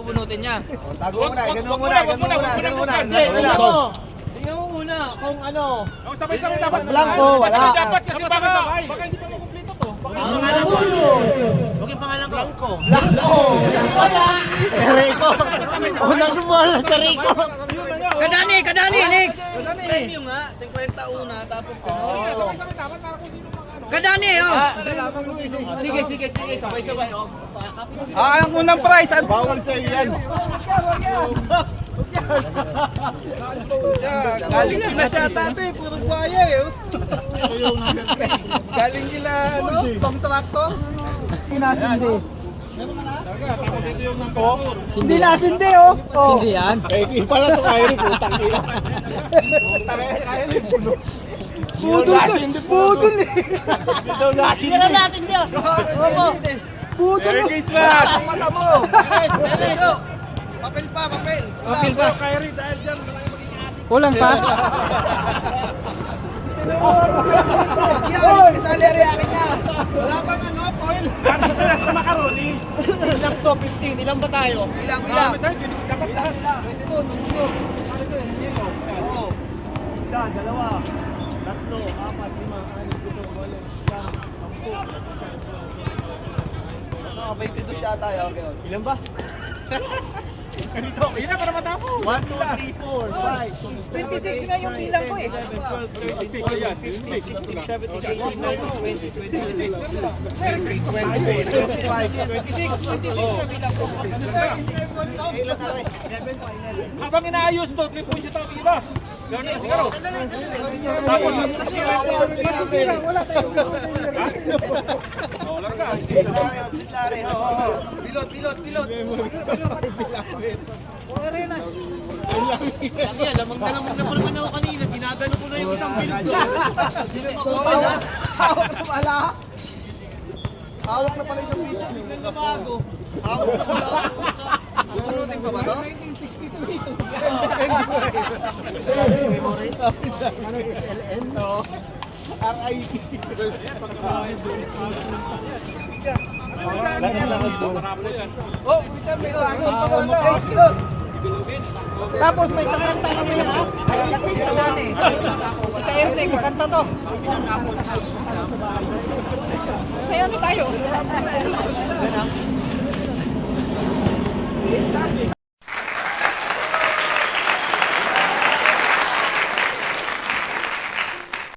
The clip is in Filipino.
bubunutin niya. Tago muna, ganun muna. Tingnan mo muna kung ano. Sabay-sabay dapat. Pag blanco, wala. Dapat kasi baka hindi pa makumpleto to. Huwag yung pangalan ko. Blanco. Wala. Rico. Unang lumala sa Rico. Kadani, next! Premyo nga, 50 una, tapos Sabay-sabay dapat para kung sino pang ano. Kadani, oh! Malalaman kung sino. Sige, sabay-sabay. Oh. Ang unang prize. Bawal sa iyo yan. Galing nila siya tate, puro buhaya eh. Galing nila, pang tractor. Kinasindi. Hindi nasindi, oh! Hindi yan. Eh, pala sa kayo rin, putang ina. Budol eh. Hindi daw nasindi. Merry Christmas! Mata mo! Papel pa. Papel pa. Kyrie, dahil dyan. Kulang pa? Yan, kasali ang reakin niya. Wala pang ano, foil. Ano sa macaroni? Ilang to? 15. Ilang ba tayo? Ilang. Dapat lahat. Pwede doon. Ano ito eh, yelo. Oo. 1, 2, 3, 4, 5, 6, 7, 8, 9, 10, 11, 12. Nakabay dito siya tayo. Okay, Ilan ba? Ganito. Ayun na para matapos. 1, 2, 3, 4, 5, 26 nga yung bilang ko eh. 26 ayan. 26. 26 na bilang ko. Ilan na rin. Habang inaayos to, 3 points yung tao iba. Gano'n na sigaro. Tapos, Wala tayo. oh, larga. Bilis na rin. Pilot. Kaya lamang na naman ako kanina. Dinagano ko na yung isang bilog doon. Hawak sa pala. Hawak na pala yung piso. Biglang nabago. Hawak na pala. Bubunutin pa ba to? Oh, may pilot. Tapos may kakanta kami ha? Si Kaerne, kakanta to. Kaya ano tayo? Yan ah.